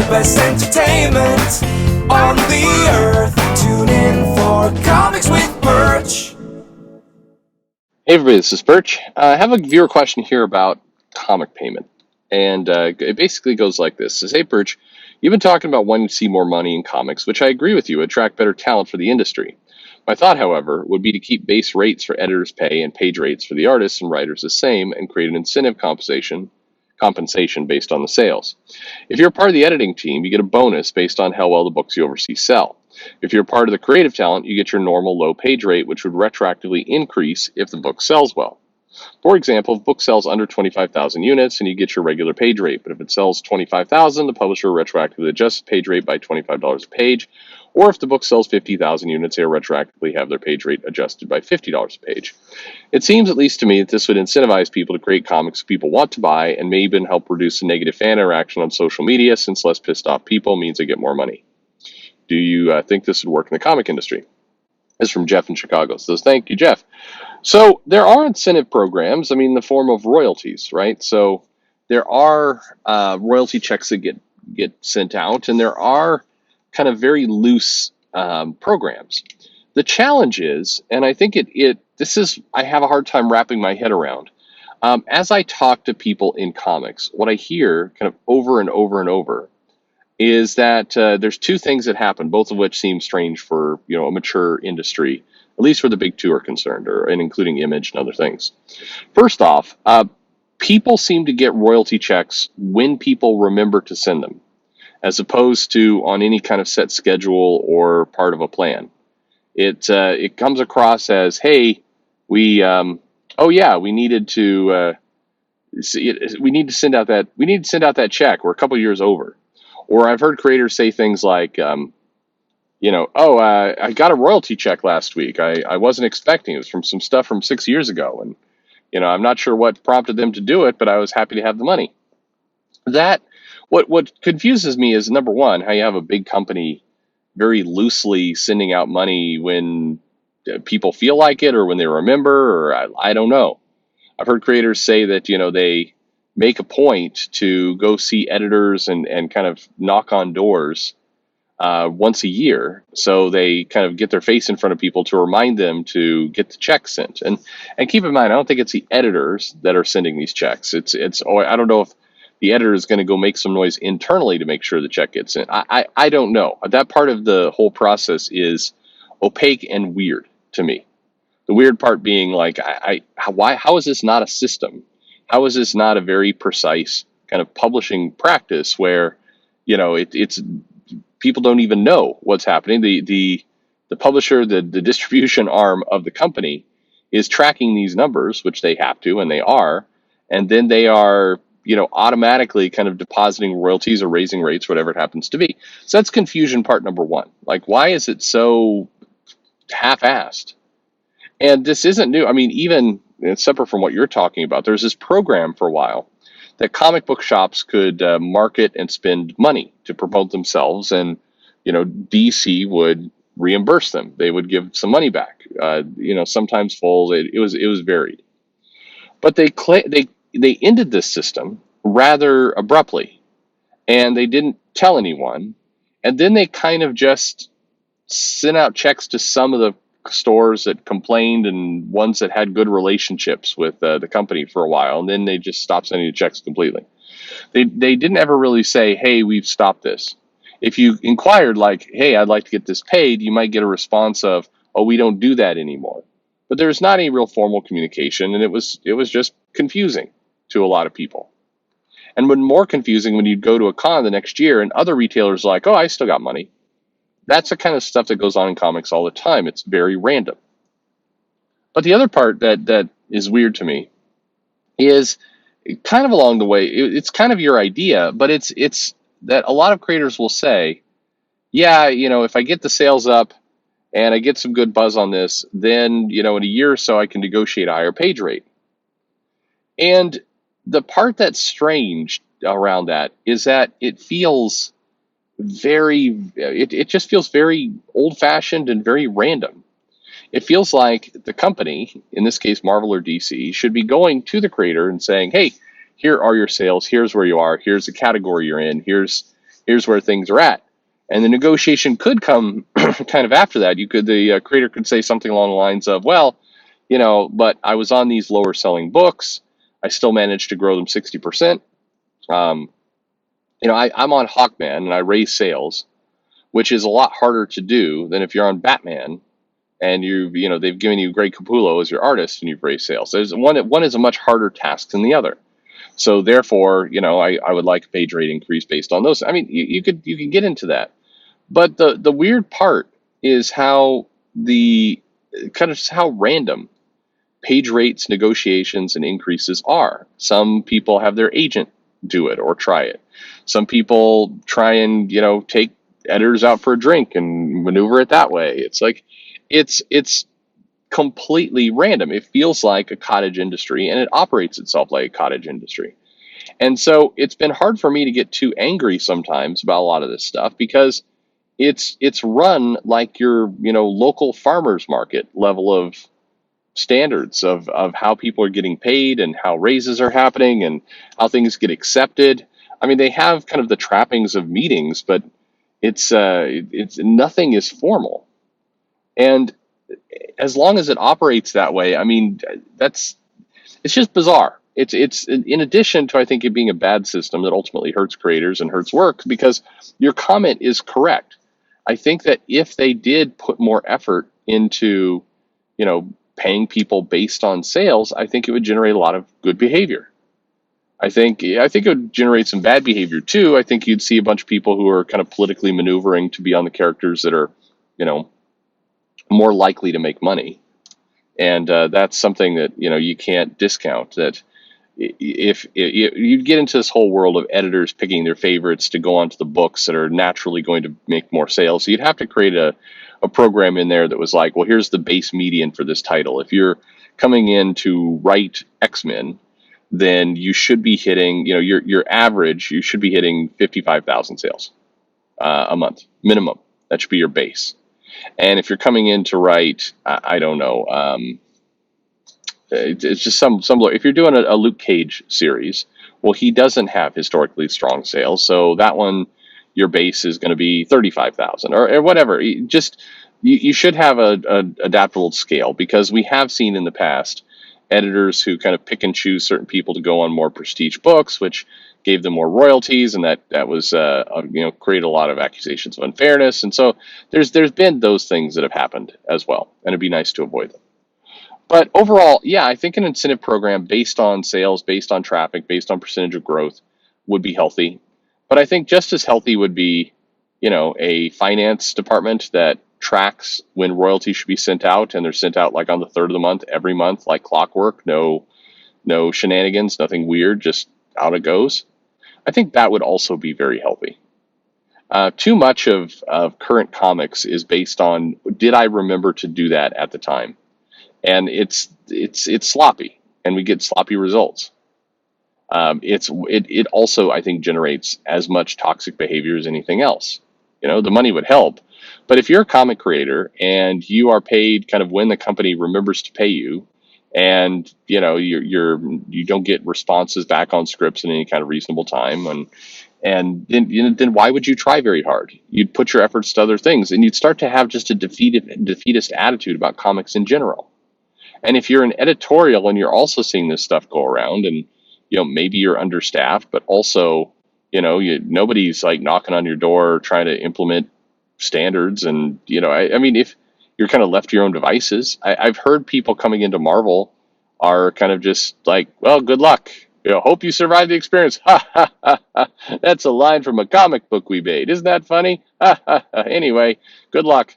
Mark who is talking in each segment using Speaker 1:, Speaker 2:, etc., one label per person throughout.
Speaker 1: best entertainment on the earth. Tune in for Comics with Perch.
Speaker 2: Hey everybody, this is Perch. I have a viewer question here about comic payment. And it basically goes like this. It says, hey Perch, you've been talking about wanting to see more money in comics, which I agree with you, attract better talent for the industry. My thought, however, would be to keep base rates for editors' pay and page rates for the artists and writers the same and create an incentive compensation based on the sales. If you're part of the editing team, you get a bonus based on how well the books you oversee sell. If you're part of the creative talent, you get your normal low page rate, which would retroactively increase if the book sells well. For example, if a book sells under 25,000 units, and you get your regular page rate, but if it sells 25,000, the publisher will retroactively adjust the page rate by $25 a page, or if the book sells 50,000 units, they will retroactively have their page rate adjusted by $50 a page. It seems, at least to me, that this would incentivize people to create comics people want to buy and may even help reduce the negative fan interaction on social media, since less pissed off people means they get more money. Do you think this would work in the comic industry? This is from Jeff in Chicago. So thank you, Jeff. So there are incentive programs, in the form of royalties, right? So there are royalty checks that get sent out, and there are kind of very loose programs. The challenge is, and I think I have a hard time wrapping my head around. As I talk to people in comics, what I hear kind of over and over and over is that there's two things that happen, both of which seem strange for a mature industry, at least where the big two are concerned, and including Image and other things. First off, people seem to get royalty checks when people remember to send them, as opposed to on any kind of set schedule or part of a plan. It comes across as, hey, we needed to send out that check. We're a couple years over. Or I've heard creators say things like, I got a royalty check last week. I wasn't expecting it. It was from some stuff from 6 years ago. And, I'm not sure what prompted them to do it, but I was happy to have the money. What confuses me is, number one, how you have a big company very loosely sending out money when people feel like it or when they remember, or I don't know. I've heard creators say that, they make a point to go see editors and kind of knock on doors once a year, so they kind of get their face in front of people to remind them to get the check sent. And keep in mind, I don't think it's the editors that are sending these checks. I don't know if the editor is going to go make some noise internally to make sure the check gets sent. I don't know. That part of the whole process is opaque and weird to me. The weird part being like, how is this not a system? How is this not a very precise kind of publishing practice where, it's people don't even know what's happening? The publisher, the distribution arm of the company is tracking these numbers, which they have to, and they are, and then they are, automatically kind of depositing royalties or raising rates, whatever it happens to be. So that's confusion part number one. Like, why is it so half-assed? And this isn't new. Even it's separate from what you're talking about. There's this program for a while that comic book shops could market and spend money to promote themselves, and DC would reimburse them. They would give some money back. Sometimes full. It was varied, but they ended this system rather abruptly, and they didn't tell anyone. And then they kind of just sent out checks to some of the stores that complained and ones that had good relationships with the company for a while, and then they just stopped sending the checks completely. They didn't ever really say, hey, we've stopped this. If you inquired like, hey, I'd like to get this paid, you might get a response of, oh, we don't do that anymore. But there's not any real formal communication, and it was just confusing to a lot of people. And more confusing when you'd go to a con the next year and other retailers are like, oh, I still got money. That's the kind of stuff that goes on in comics all the time. It's very random. But the other part that is weird to me is kind of along the way, it's kind of your idea, but it's that a lot of creators will say, yeah, if I get the sales up and I get some good buzz on this, then, in a year or so I can negotiate a higher page rate. And the part that's strange around that is that it feels it just feels very old-fashioned and very random. It feels like the company, in this case Marvel or DC, should be going to the creator and saying, hey, here are your sales, here's where you are, here's the category you're in, here's Here's where things are at. And the negotiation could come kind of after that. The creator could say something along the lines of, well, but I was on these lower selling books. I still managed to grow them 60%. I'm on Hawkman and I raise sales, which is a lot harder to do than if you're on Batman and they've given you Greg Capullo as your artist and you've raised sales. There's one is a much harder task than the other. So therefore, I would like a page rate increase based on those. I mean, you could get into that. But the weird part is how how random page rates, negotiations, and increases are. Some people have their agent do it or try it. Some people try and take editors out for a drink and maneuver it that way. It's like it's completely random. It feels like a cottage industry, and it operates itself like a cottage industry. And so it's been hard for me to get too angry sometimes about a lot of this stuff because it's run like your local farmers market level of standards of how people are getting paid and how raises are happening and how things get accepted. I mean, they have kind of the trappings of meetings, but it's nothing is formal. And as long as it operates that way, I mean, it's just bizarre. It's in addition to, I think, it being a bad system that ultimately hurts creators and hurts work, because your comment is correct. I think that if they did put more effort into, paying people based on sales, I think it would generate a lot of good behavior. I think it would generate some bad behavior too. I think you'd see a bunch of people who are kind of politically maneuvering to be on the characters that are, more likely to make money. And that's something that, you can't discount. That if you get into this whole world of editors picking their favorites to go onto the books that are naturally going to make more sales, so you'd have to create a program in there that was like, well, here's the base median for this title. If you're coming in to write X-Men, then you should be hitting, your average, you should be hitting 55,000 sales a month minimum. That should be your base. And if you're coming in to write, I don't know, it's just some. If you're doing a Luke Cage series, well, he doesn't have historically strong sales, so that one, your base is going to be 35,000 or whatever. You should have a adaptable scale, because we have seen in the past editors who kind of pick and choose certain people to go on more prestige books, which gave them more royalties, and that was created a lot of accusations of unfairness. And so there's been those things that have happened as well, and it'd be nice to avoid them. But overall, yeah, I think an incentive program based on sales, based on traffic, based on percentage of growth would be healthy. But I think just as healthy would be, a finance department that tracks when royalties should be sent out, and they're sent out like on the third of the month, every month, like clockwork. No shenanigans, nothing weird, just out it goes. I think that would also be very healthy. Too much of current comics is based on, did I remember to do that at the time? And it's sloppy, and we get sloppy results. It also, I think, generates as much toxic behavior as anything else. The money would help, but if you're a comic creator and you are paid kind of when the company remembers to pay you, and you don't get responses back on scripts in any kind of reasonable time, and then why would you try very hard? You'd put your efforts to other things, and you'd start to have just a defeatist attitude about comics in general. And if you're an editorial and you're also seeing this stuff go around, and maybe you're understaffed, but also nobody's like knocking on your door trying to implement standards, and I mean, if you're kind of left to your own devices, I've heard people coming into Marvel are kind of just like, well, good luck. Hope you survive the experience. Ha ha ha ha. That's a line from a comic book we made. Isn't that funny? Ha ha ha. Anyway, good luck.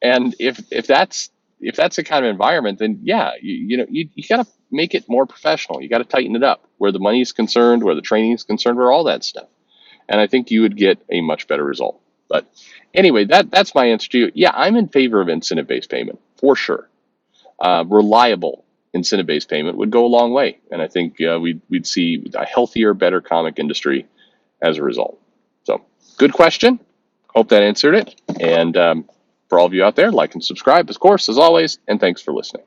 Speaker 2: And if that's the kind of environment, then yeah, you got to make it more professional. You got to tighten it up where the money is concerned, where the training is concerned, where all that stuff. And I think you would get a much better result. But anyway, that's my answer to you. Yeah, I'm in favor of incentive-based payment for sure. Reliable incentive-based payment would go a long way, and I think we'd see a healthier, better comic industry as a result. So, good question. Hope that answered it. And for all of you out there, like and subscribe, of course, as always, and thanks for listening.